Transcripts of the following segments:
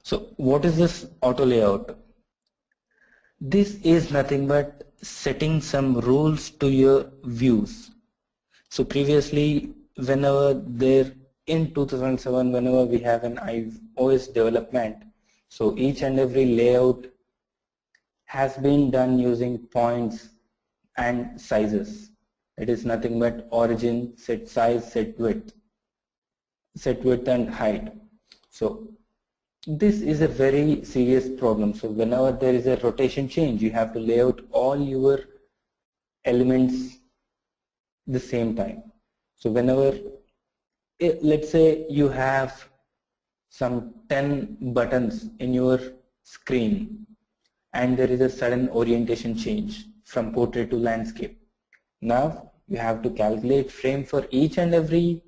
So what is this auto layout? This is nothing but setting some rules to your views. So previously, whenever there in 2007, whenever we have an iOS development, so each and every layout has been done using points and sizes. It is nothing but origin, set size, set width and height. So this is a very serious problem. So whenever there is a rotation change, you have to lay out all your elements the same time. So whenever, let's say you have some 10 buttons in your screen and there is a sudden orientation change from portrait to landscape. Now you have to calculate frame for each and every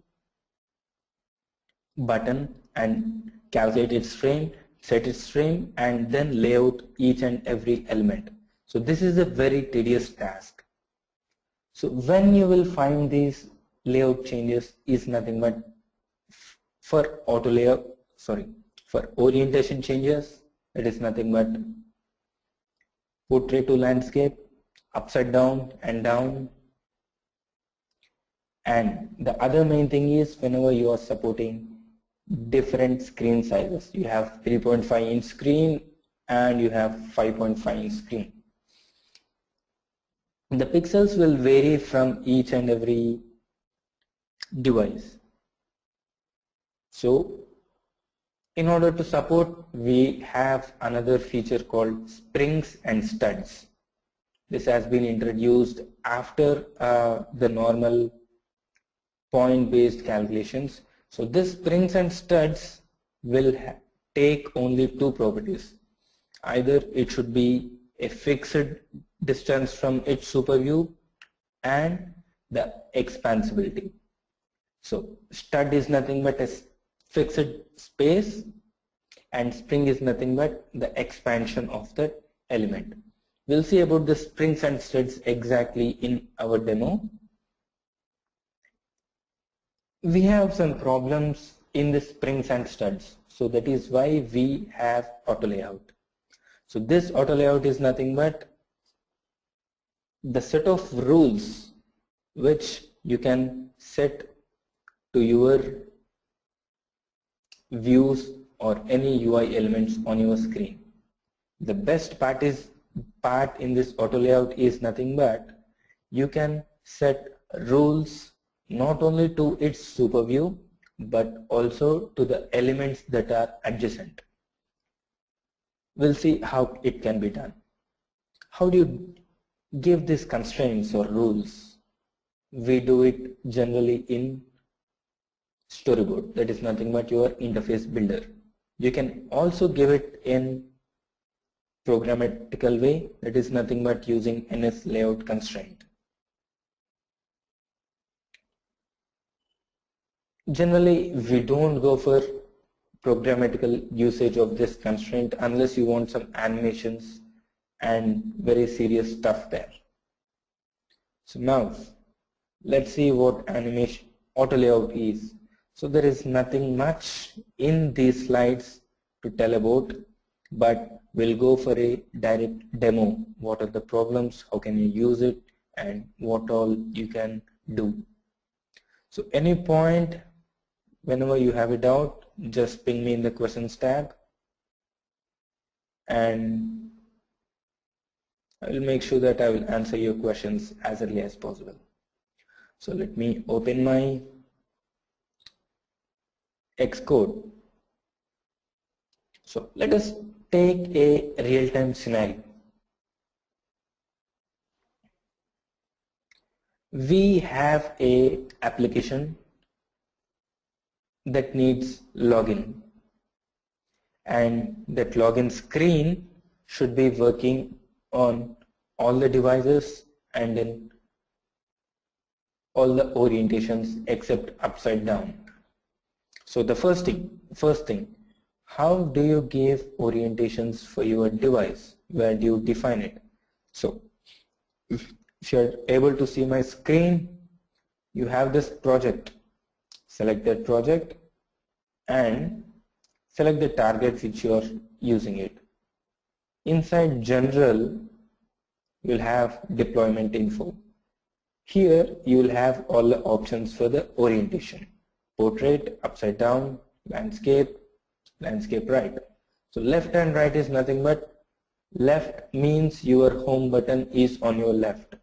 button and calculate its frame, set its frame, and then lay out each and every element. So this is a very tedious task. So when you will find these layout changes is nothing but for for orientation changes, it is nothing but portrait to landscape, upside down and down. And the other main thing is whenever you are supporting different screen sizes, you have 3.5 inch screen and you have 5.5 inch screen. The pixels will vary from each and every device. So in order to support, we have another feature called springs and studs. This has been introduced after the normal point-based calculations. So this springs and studs will take only two properties. Either it should be a fixed distance from its super view and the expansibility. So stud is nothing but a fixed space and spring is nothing but the expansion of the element. We'll see about the springs and studs exactly in our demo. We have some problems in the springs and studs, so that is why we have auto layout. So this auto layout is nothing but the set of rules which you can set to your views or any UI elements on your screen. The best part in this auto layout is nothing but you can set rules not only to its super view but also to the elements that are adjacent. We'll see how it can be done. How do you give these constraints or rules? We do it generally in storyboard, that is nothing but your interface builder. You can also give it in programmatical way, that is nothing but using NS layout constraint. Generally, we don't go for programmatical usage of this constraint unless you want some animations and very serious stuff there. So now, let's see what animation auto layout is. So there is nothing much in these slides to tell about, but we'll go for a direct demo. What are the problems, how can you use it, and what all you can do. So any point, whenever you have a doubt, just ping me in the questions tab and I will make sure that I will answer your questions as early as possible. So let me open my Xcode. So let us take a real-time scenario. We have a application that needs login, and that login screen should be working on all the devices and in all the orientations except upside down. So the first thing, how do you give orientations for your device? Where do you define it? So if you're able to see my screen, you have this project. Select that project and select the target which you are using it. Inside general, you'll have deployment info. Here you will have all the options for the orientation: portrait, upside down, landscape, landscape right. So left and right is nothing but left means your home button is on your left.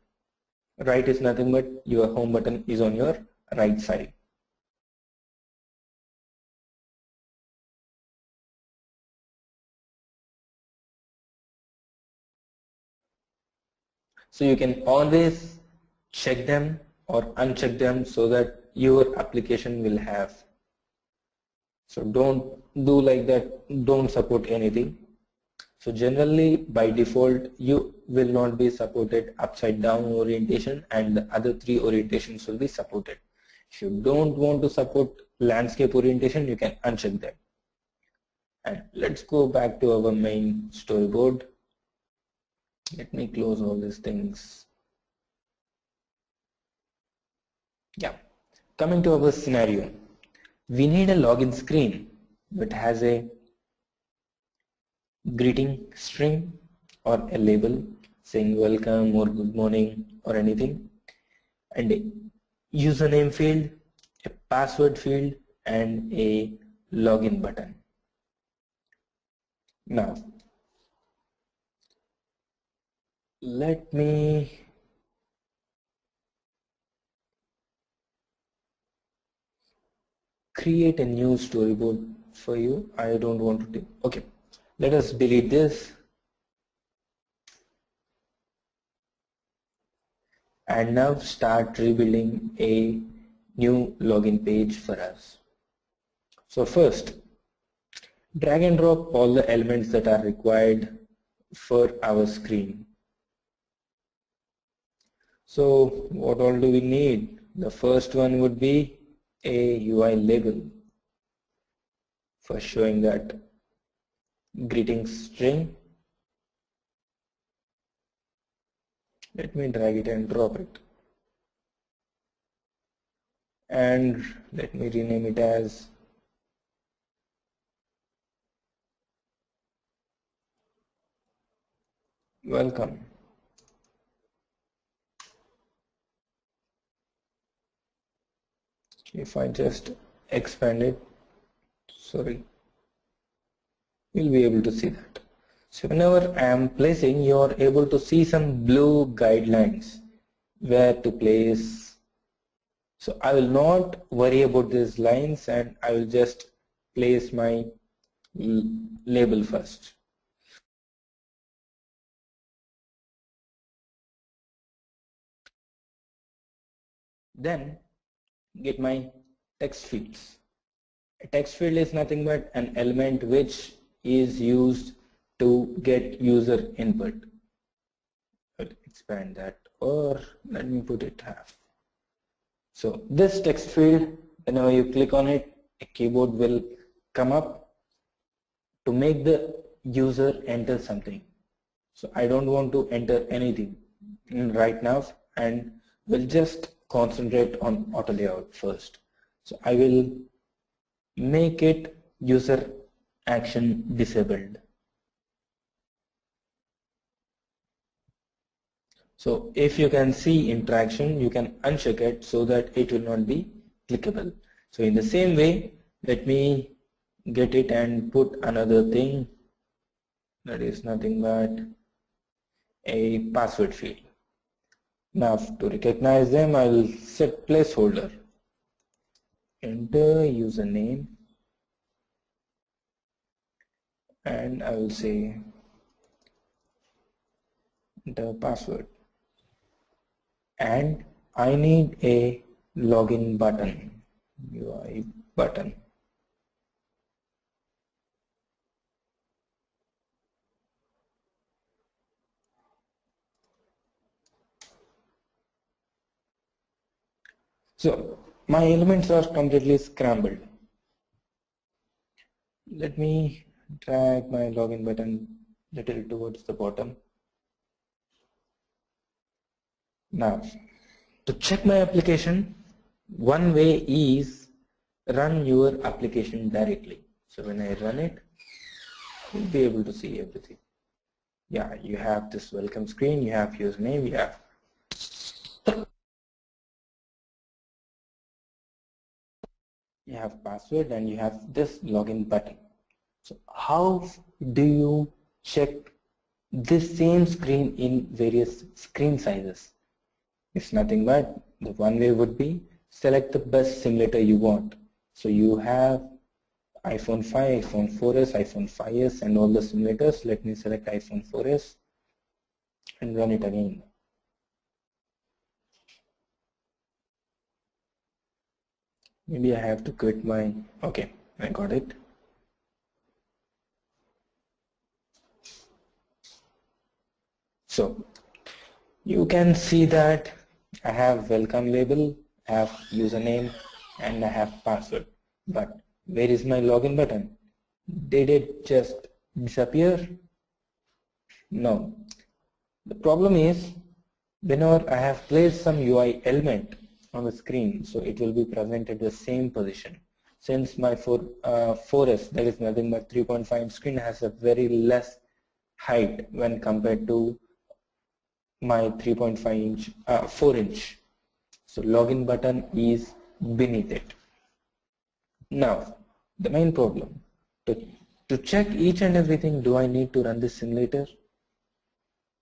Right is nothing but your home button is on your right side. So you can always check them or uncheck them so that your application will have. So don't do like that, don't support anything. So generally by default you will not be supported upside down orientation, and the other three orientations will be supported. If you don't want to support landscape orientation, you can uncheck them. And let's go back to our main storyboard. Let me close all these things. Yeah, coming to our scenario, we need a login screen that has a greeting string or a label saying welcome or good morning or anything, and a username field, a password field, and a login button. Now let me create a new storyboard for you. I don't want to do. Okay, let us delete this and now start rebuilding a new login page for us. So first, drag and drop all the elements that are required for our screen. So what all do we need? The first one would be a UI label for showing that greetings string. Let me drag it and drop it. And let me rename it as welcome. If I just expand it, sorry, you'll be able to see that. So whenever I am placing, you are able to see some blue guidelines where to place. So I will not worry about these lines and I will just place my label first. Then get my text fields. A text field is nothing but an element which is used to get user input. I'll expand that, or let me put it half. So this text field, whenever you click on it, a keyboard will come up to make the user enter something. So I don't want to enter anything right now, and will just concentrate on auto layout first. So I will make it user action disabled. So if you can see interaction, you can uncheck it so that it will not be clickable. So in the same way, let me get it and put another thing that is nothing but a password field. Now to recognize them, I will set placeholder. Enter username and I will say enter password, and I need a login button, UI button. So my elements are completely scrambled. Let me drag my login button little towards the bottom. Now to check my application, one way is run your application directly. So when I run it, you'll be able to see everything. Yeah, you have this welcome screen, you have username, you have password, and you have this login button. So how do you check this same screen in various screen sizes? It's nothing but the one way would be select the best simulator you want. So you have iPhone 5, iPhone 4S, iPhone 5S and all the simulators. Let me select iPhone 4S and run it again. Maybe I have to quit my, okay, I got it. So you can see that I have welcome label, I have username and I have password. But where is my login button? Did it just disappear? No. The problem is whenever I have placed some UI element on the screen, so it will be presented the same position. Since my 4S, that is nothing but 3.5 screen, has a very less height when compared to my 3.5 inch, 4 inch. So login button is beneath it. Now, the main problem, to check each and everything, do I need to run this simulator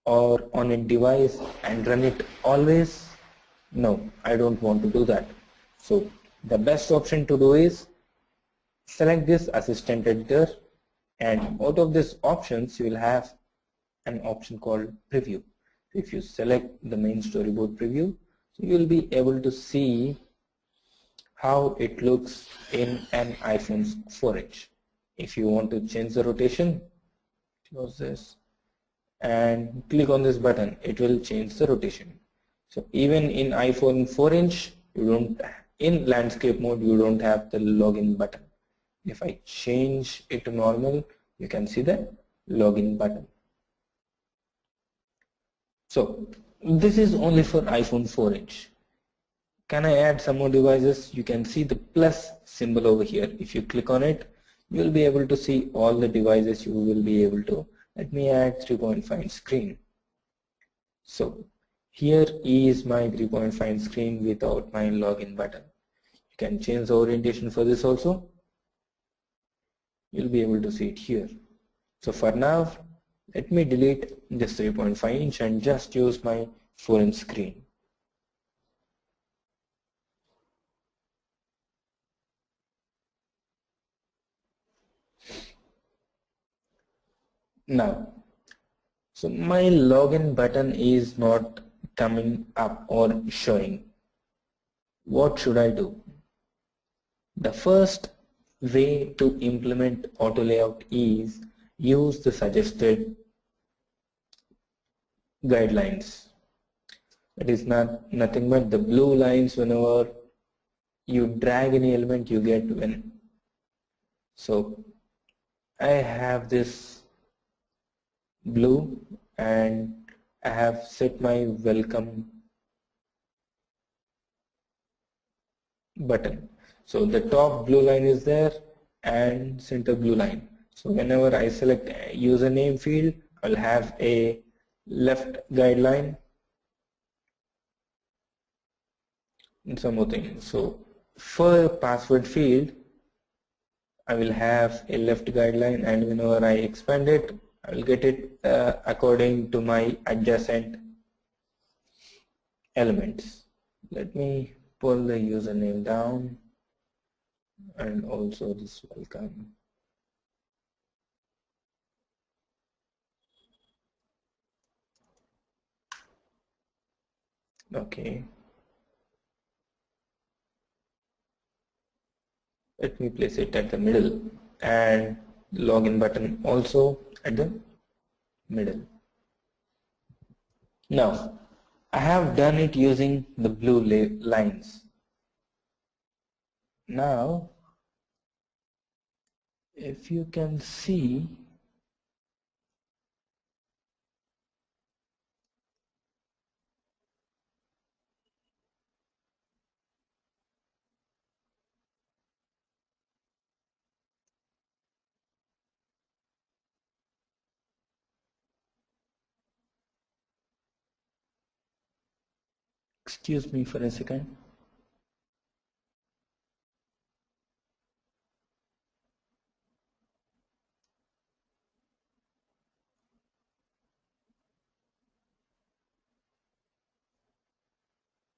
or on a device and run it always? No, I don't want to do that. So the best option to do is select this assistant editor, and out of these options you will have an option called preview. If you select the main storyboard preview, so you will be able to see how it looks in an iPhone 4H. If you want to change the rotation, close this and click on this button, it will change the rotation. So even in iPhone 4-inch, you don't, in landscape mode, you don't have the login button. If I change it to normal, you can see the login button. So this is only for iPhone 4-inch. Can I add some more devices? You can see the plus symbol over here. If you click on it, you will be able to see all the devices you will be able to. Let me add 3.5 screen. So here is my 3.5 screen without my login button. You can change the orientation for this also. You'll be able to see it here. So for now, let me delete this 3.5 inch and just use my 4-inch screen. Now, so my login button is not coming up or showing. What should I do? The first way to implement auto layout is use the suggested guidelines. It is nothing but the blue lines. Whenever you drag any element, you get when. So I have this blue and I have set my welcome button. So the top blue line is there and center blue line. So whenever I select a username field, I'll have a left guideline and some more things. So for password field, I will have a left guideline, and whenever I expand it, I will get it according to my adjacent elements. Let me pull the username down and also this welcome. Okay. Let me place it at the middle and login button also at the middle. Now, I have done it using the blue lines. Now, if you can see, Excuse me for a second.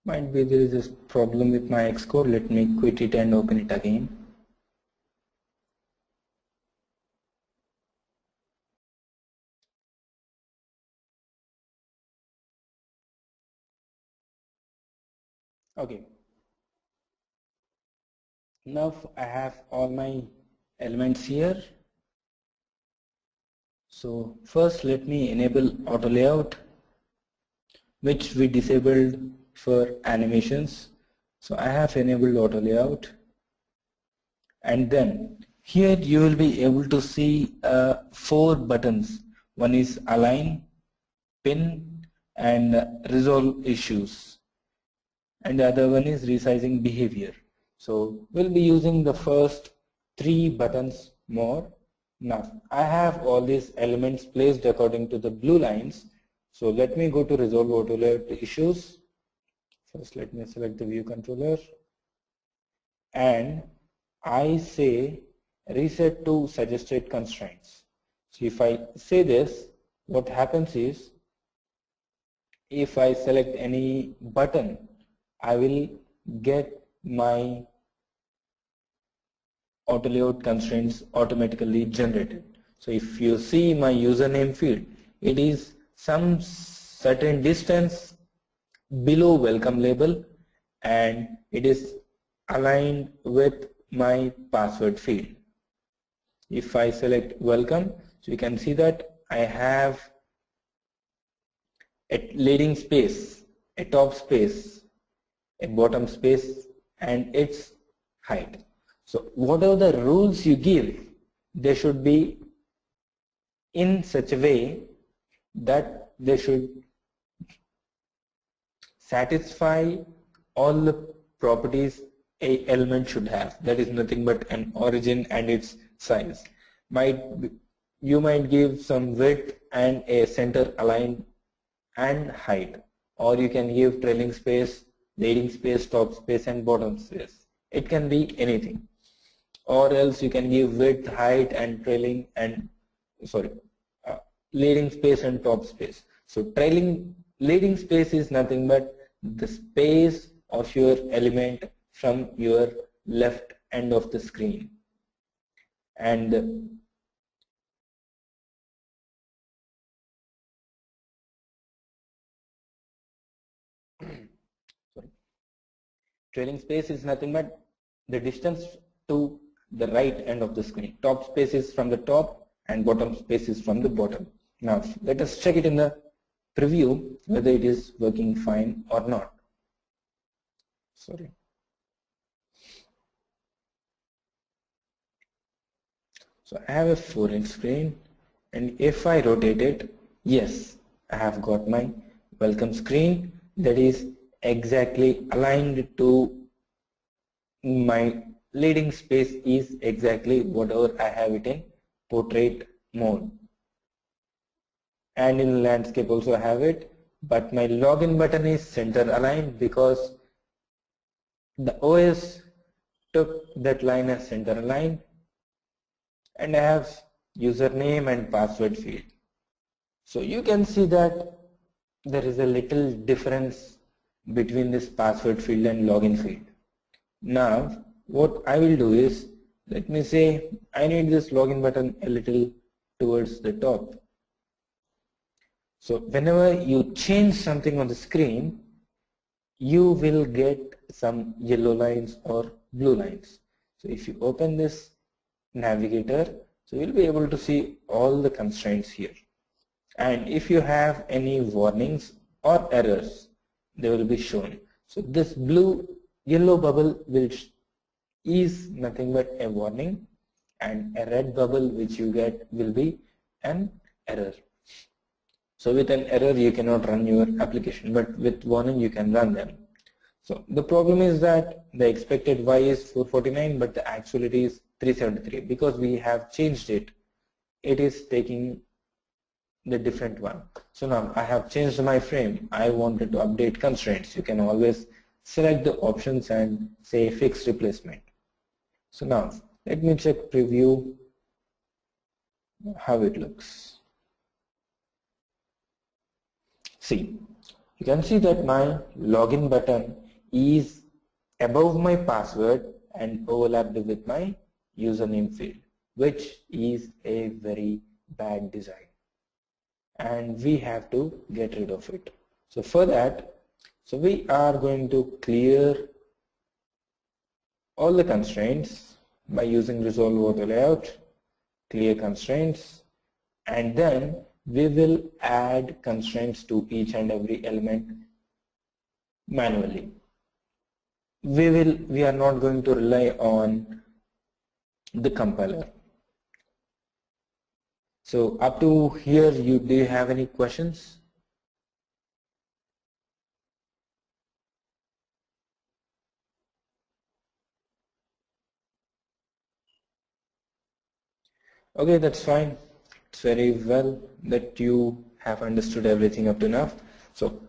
Might be there is a problem with my Xcode. Let me quit it and open it again. Okay. Now I have all my elements here. So first let me enable auto layout, which we disabled for animations. So I have enabled auto layout, and then here you will be able to see 4 buttons. One is align, pin, and resolve issues, and the other one is resizing behavior. So we'll be using the first 3 buttons more. Now I have all these elements placed according to the blue lines. So let me go to resolve auto layout issues. First let me select the view controller, and I say reset to suggested constraints. So if I say this, what happens is, if I select any button, I will get my auto layout constraints automatically generated. So if you see my username field, it is some certain distance below welcome label, and it is aligned with my password field. If I select welcome, so you can see that I have a leading space, a top space, a bottom space, and its height. So whatever the rules you give, they should be in such a way that they should satisfy all the properties a element should have. That is nothing but an origin and its size. You might give some width and a center align and height, or you can give trailing space, leading space, top space, and bottom space. It can be anything. Or else you can give width, height, and trailing and leading space and top space. So leading space is nothing but the space of your element from your left end of the screen, and trailing space is nothing but the distance to the right end of the screen. Top space is from the top and bottom space is from the bottom. Now let us check it in the preview whether it is working fine or not. Sorry. So I have a 4-inch screen, and if I rotate it, yes, I have got my welcome screen that is exactly aligned to my leading space is exactly whatever I have it in portrait mode. And in landscape also I have it, but my login button is center aligned because the OS took that line as center aligned, and I have username and password field. So you can see that there is a little difference between this password field and login field. Now what I will do is, let me say I need this login button a little towards the top. So whenever you change something on the screen, you will get some yellow lines or blue lines. So if you open this navigator, so you'll be able to see all the constraints here. And if you have any warnings or errors, they will be shown. So this yellow bubble is nothing but a warning, and a red bubble which you get will be an error. So with an error you cannot run your application, but with warning you can run them. So the problem is that the expected Y is 449, but the actuality is 373 because we have changed it. It is taking the different one. So now I have changed my frame. I wanted to update constraints. You can always select the options and say fix replacement. So now let me check preview how it looks. See, you can see that my login button is above my password and overlapped with my username field, which is a very bad design, and we have to get rid of it. So for that, so we are going to clear all the constraints by using resolve auto layout, clear constraints, and then we will add constraints to each and every element manually. We are not going to rely on the compiler. So up to here, do you have any questions? Okay, that's fine. It's very well that you have understood everything up to now. So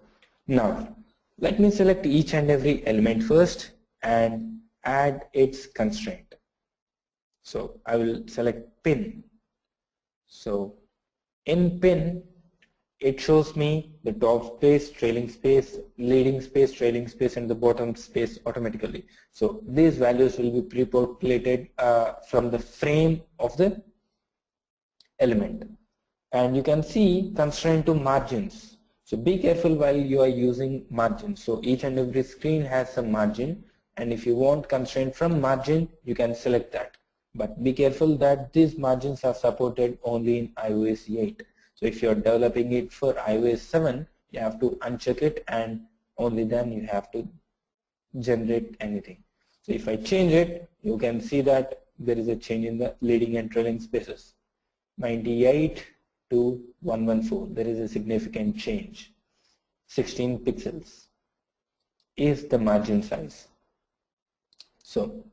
now let me select each and every element first and add its constraint. So I will select pin. So in pin, it shows me the top space, trailing space, leading space, trailing space, and the bottom space automatically. So these values will be pre-populated from the frame of the element. And you can see constraint to margins. So be careful while you are using margins. So each and every screen has some margin, and if you want constraint from margin, you can select that. But be careful that these margins are supported only in iOS 8. So if you're developing it for iOS 7, you have to uncheck it, and only then you have to generate anything. So if I change it, you can see that there is a change in the leading and trailing spaces. 98 to 114, there is a significant change. 16 pixels is the margin size. So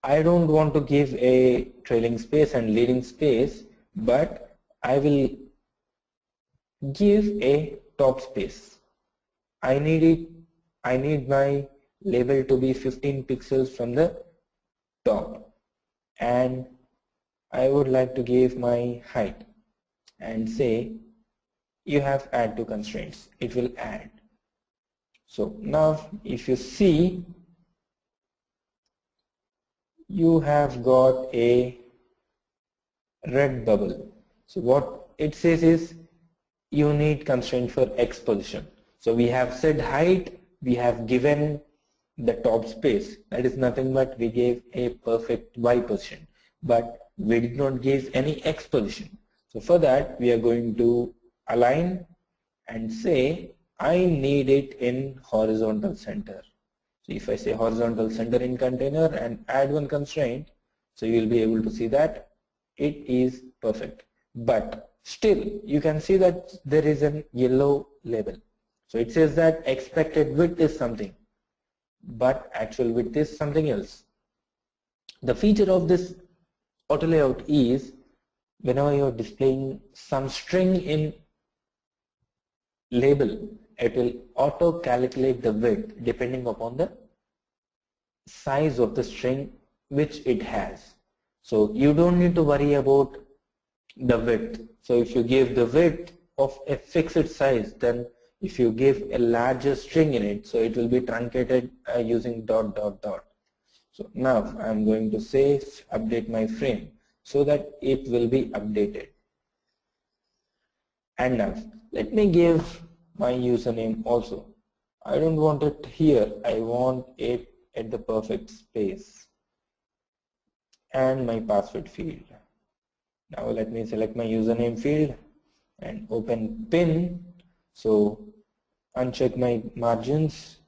I don't want to give a trailing space and leading space, but I will give a top space. I need my label to be 15 pixels from the top, and I would like to give my height and say you have add to constraints. It will add. So now if you see, you have got a red bubble. So what it says is you need constraint for X position. So we have said height, we have given the top space. That is nothing but we gave a perfect Y position, but we did not give any X position. So for that, we are going to align and say I need it in horizontal center. So if I say horizontal center in container and add one constraint, so you will be able to see that it is perfect. But still you can see that there is a yellow label. So it says that expected width is something, but actual width is something else. The feature of this auto layout is whenever you are displaying some string in label, it will auto calculate the width depending upon the size of the string which it has. So you don't need to worry about the width. So if you give the width of a fixed size, then if you give a larger string in it, so it will be truncated using dot dot dot. So now I'm going to say update my frame so that it will be updated. And now let me give my username also. I don't want it here, I want it at the perfect space, and my password field. Now let me select my username field and open pin. So uncheck my margins,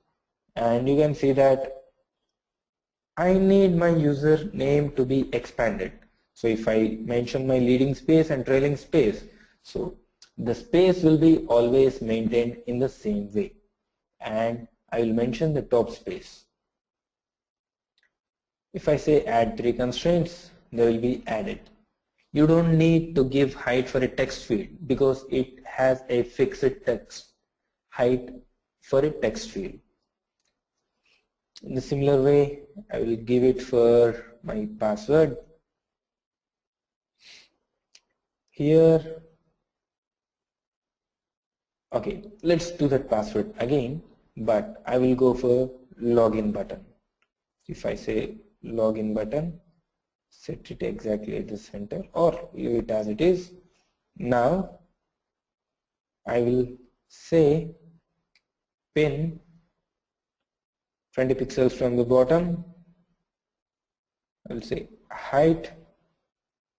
and you can see that I need my username to be expanded. So if I mention my leading space and trailing space, so the space will be always maintained in the same way, and I will mention the top space. If I say add 3 constraints, they will be added. You don't need to give height for a text field because it has a fixed text height for a text field. In the similar way, I will give it for my password. Here, okay, let's do that password again, but I will go for login button. If I say login button, set it exactly at the center or leave it as it is. Now I will say pin 20 pixels from the bottom. I will say height,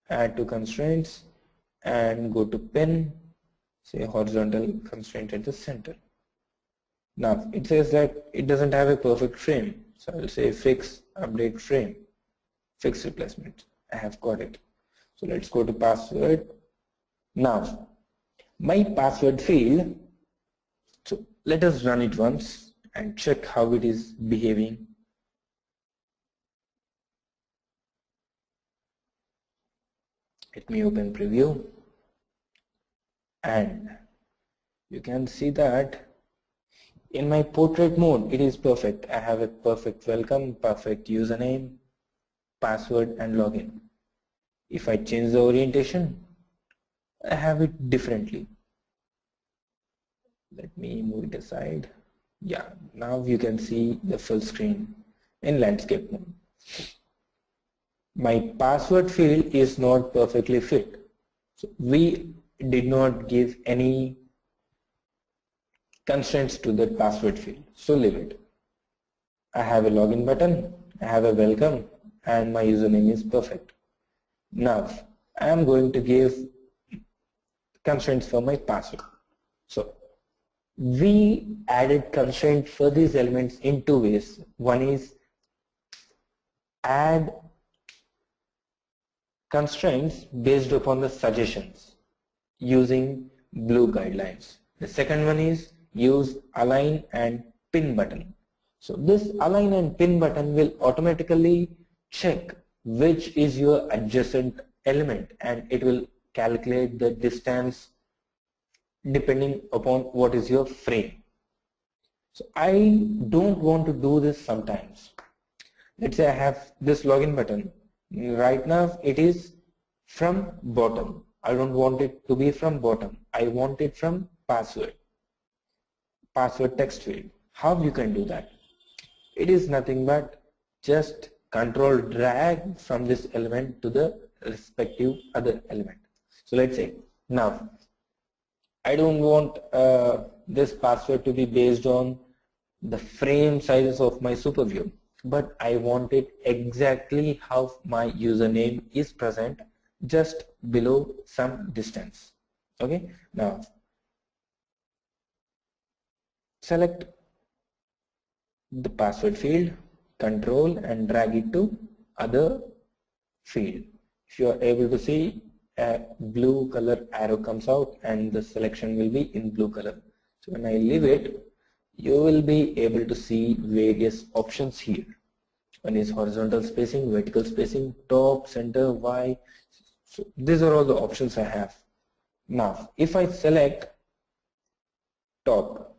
add to constraints, and go to pin, say horizontal constraint at the center. Now it says that it doesn't have a perfect frame, so I will say fix update frame, fix replacement. I have got it. So let's go to password. Now my password field, so let us run it once and check how it is behaving. Let me open preview, and you can see that in my portrait mode it is perfect. I have a perfect welcome, perfect username, password and login. If I change the orientation, I have it differently. Let me move it aside. Yeah, now you can see the full screen in landscape mode. My password field is not perfectly fit. So we did not give any constraints to that password field. So leave it. I have a login button, I have a welcome, and my username is perfect. Now I am going to give constraints for my password. So we added constraint for these elements in two ways. One is add constraints based upon the suggestions using blue guidelines. The second one is use align and pin button. So this align and pin button will automatically check which is your adjacent element, and it will calculate the distance depending upon what is your frame. So I don't want to do this sometimes. Let's say I have this login button. Right now it is from bottom. I don't want it to be from bottom. I want it from password text field. How you can do that? It is nothing but just control drag from this element to the respective other element. So let's say now I don't want this password to be based on the frame sizes of my super view, but I want it exactly how my username is present just below some distance. Okay, now select the password field, control and drag it to other field. If you are able to see, a blue color arrow comes out and the selection will be in blue color. So when I leave it, you will be able to see various options here. One is horizontal spacing, vertical spacing, top, center, Y. So these are all the options I have. Now if I select top,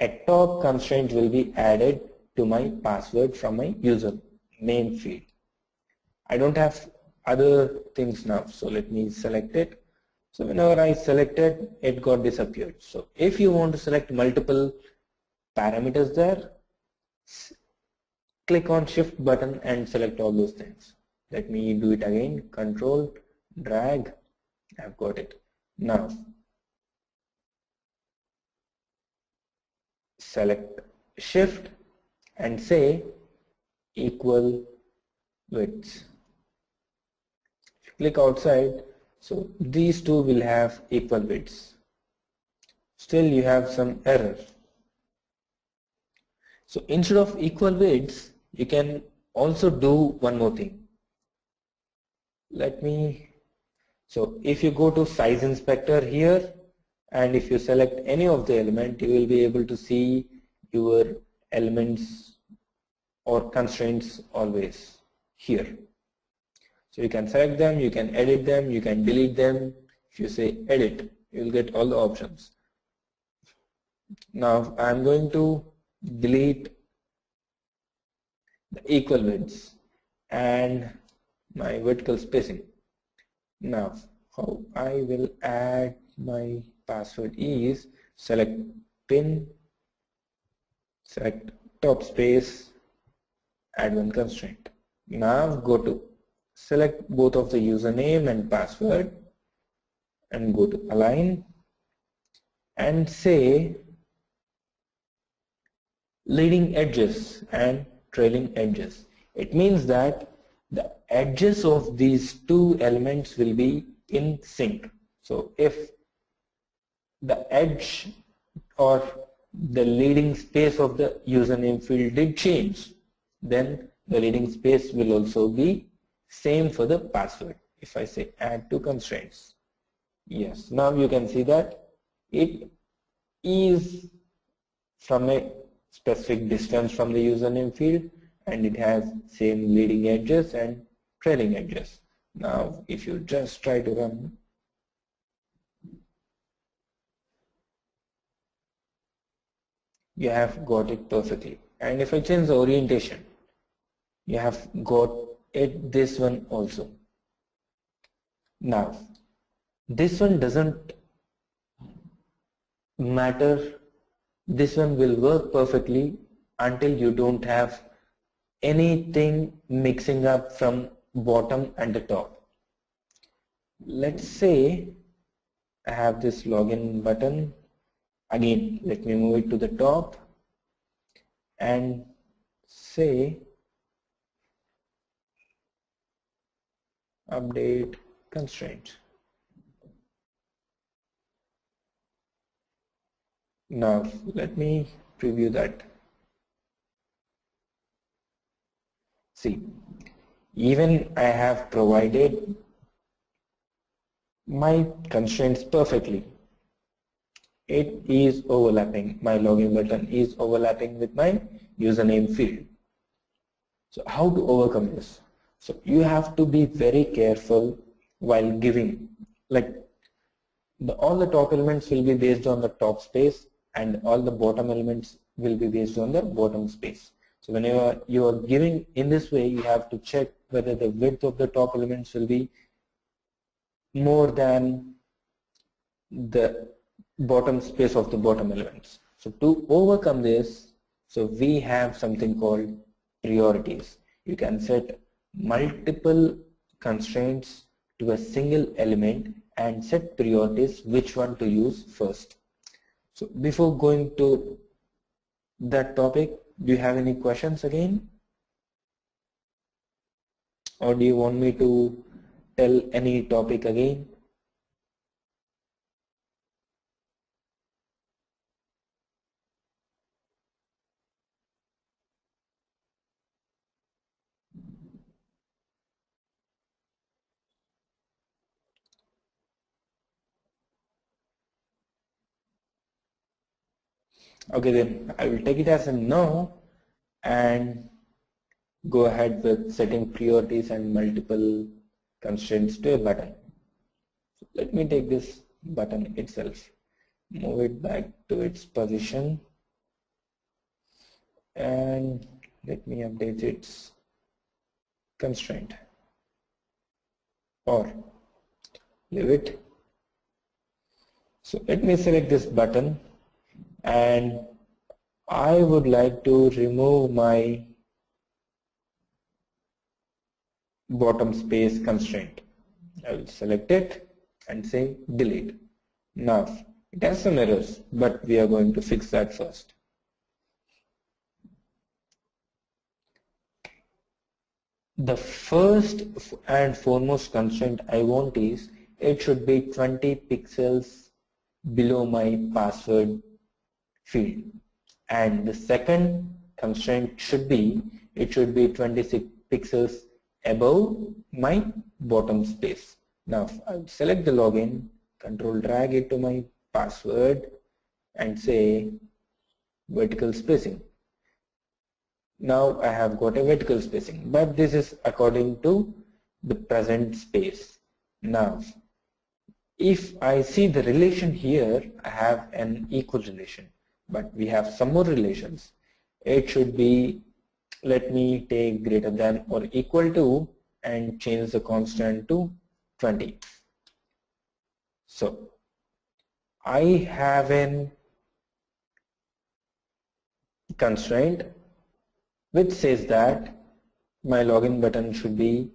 a top constraint will be added to my password from my user name field. I don't have other things now, so let me select it. So whenever I selected, it got disappeared. So if you want to select multiple parameters there, click on shift button and select all those things. Let me do it again, control, drag, I've got it. Now select shift and say equal widths. If you click outside, so these two will have equal widths. Still you have some error. So instead of equal widths, you can also do one more thing. So if you go to size inspector here, and if you select any of the element, you will be able to see your elements or constraints always here. So you can select them, you can edit them, you can delete them. If you say edit, you will get all the options. Now I'm going to delete the equal widths and my vertical spacing. Now how I will add my password is select pin, select top space, add one constraint. Now go to select both of the username and password and go to align and say leading edges and trailing edges. It means that the edges of these two elements will be in sync. So if the edge or the leading space of the username field did change, then the leading space will also be same for the password. If I say add two constraints, yes, now you can see that it is from a specific distance from the username field and it has same leading edges and trailing edges. Now if you just try to run, you have got it perfectly. And if I change the orientation, you have got it this one also. Now this one doesn't matter, this one will work perfectly until you don't have anything mixing up from bottom and the top. Let's say I have this login button. Again, let me move it to the top and say update constraint. Now let me preview that. See, even I have provided my constraints perfectly. It is overlapping, my login button is overlapping with my username field. So how to overcome this? So you have to be very careful while giving, like all the top elements will be based on the top space and all the bottom elements will be based on the bottom space. So whenever you are giving in this way, you have to check whether the width of the top elements will be more than the bottom space of the bottom elements. So to overcome this, so we have something called priorities. You can set multiple constraints to a single element and set priorities which one to use first. So before going to that topic, do you have any questions again? Or do you want me to tell any topic again? Okay, then I will take it as a no and go ahead with setting priorities and multiple constraints to a button. So let me take this button itself, move it back to its position and let me update its constraint or leave it. So let me select this button and I would like to remove my bottom space constraint. I will select it and say delete. Now it has some errors, but we are going to fix that first. The first and foremost constraint I want is it should be 20 pixels below my password field, and the second constraint should be it should be 26 pixels above my bottom space. Now I'll select the login, control drag it to my password and say vertical spacing. Now I have got a vertical spacing, but this is according to the present space. Now, if I see the relation here, I have an equal relation, but we have some more relations. It should be, let me take greater than or equal to and change the constant to 20. So I have an constraint which says that my login button should be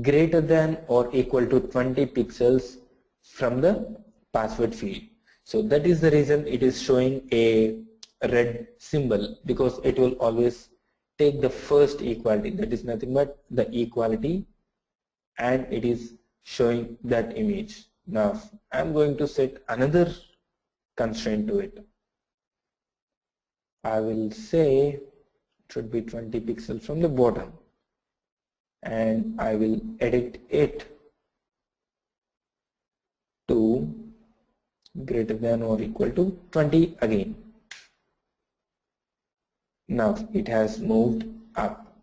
greater than or equal to 20 pixels from the password field. So that is the reason it is showing a red symbol, because it will always take the first equality, that is nothing but the equality, and it is showing that image. Now I'm going to set another constraint to it. I will say it should be 20 pixels from the bottom, and I will edit it to greater than or equal to 20 again. Now it has moved up.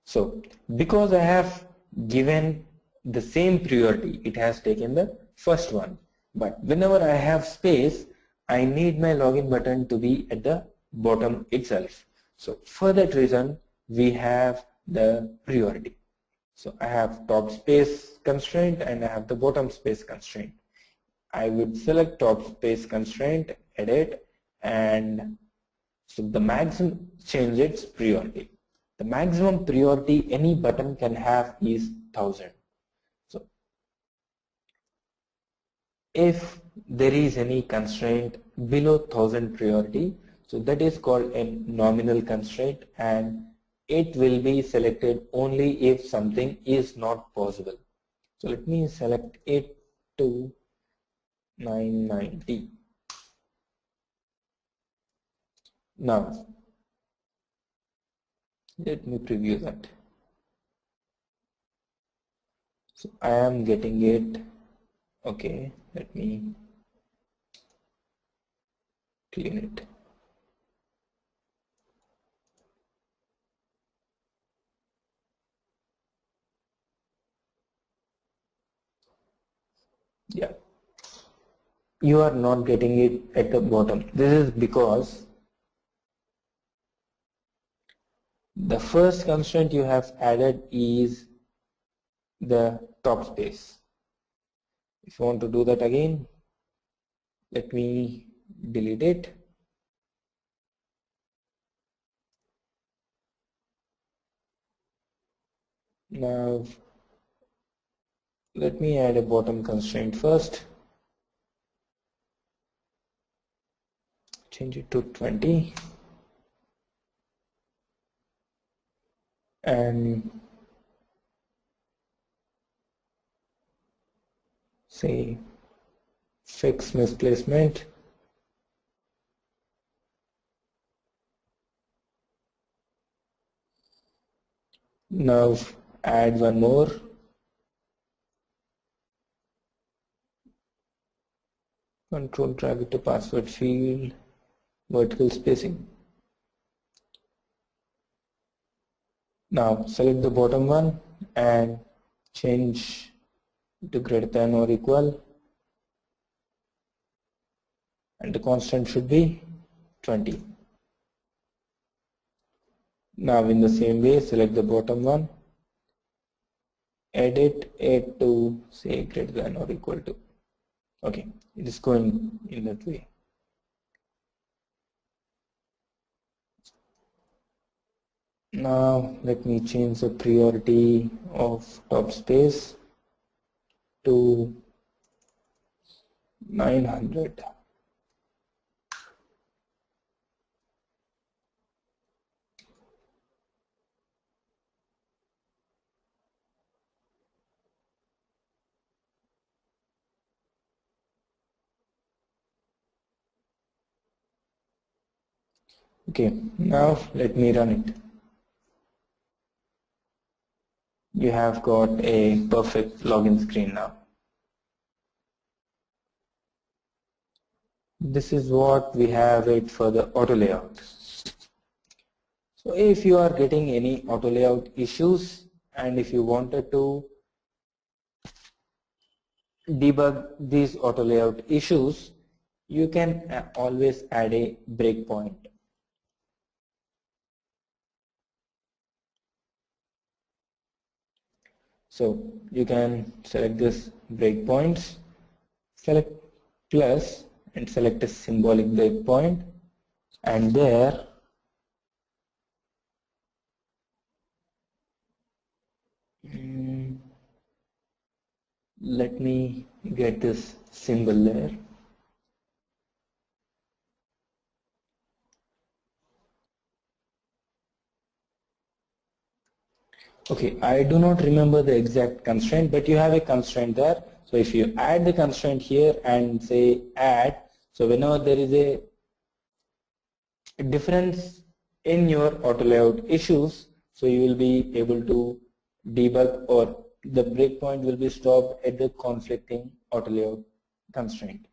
So because I have given the same priority, it has taken the first one. But whenever I have space, I need my login button to be at the bottom itself. So for that reason, we have the priority. So I have top space constraint and I have the bottom space constraint. I would select top space constraint, edit, and so the maximum change its priority. The maximum priority any button can have is 1000. So if there is any constraint below 1000 priority, so that is called a nominal constraint, and it will be selected only if something is not possible. So let me select it to 990. Now let me preview that. So I am getting it. Okay, let me clean it. Yeah, you are not getting it at the bottom. This is because the first constraint you have added is the top space. If you want to do that again, let me delete it. Now let me add a bottom constraint first. Change it to 20 and say fix misplacement. Now add one more. Control drag it to password field, vertical spacing. Now select the bottom one and change to greater than or equal, and the constant should be 20. Now in the same way, select the bottom one, edit it to say greater than or equal to. Okay, it is going in that way. Now let me change the priority of top space to 900. Okay, now let me run it. You have got a perfect login screen now. This is what we have it for the auto layout. So if you are getting any auto layout issues and if you wanted to debug these auto layout issues, you can always add a breakpoint. So you can select this breakpoints, select plus and select a symbolic breakpoint, and there let me get this symbol there. Okay, I do not remember the exact constraint, but you have a constraint there. So if you add the constraint here and say add, so whenever there is a difference in your auto layout issues, so you will be able to debug, or the breakpoint will be stopped at the conflicting auto layout constraint.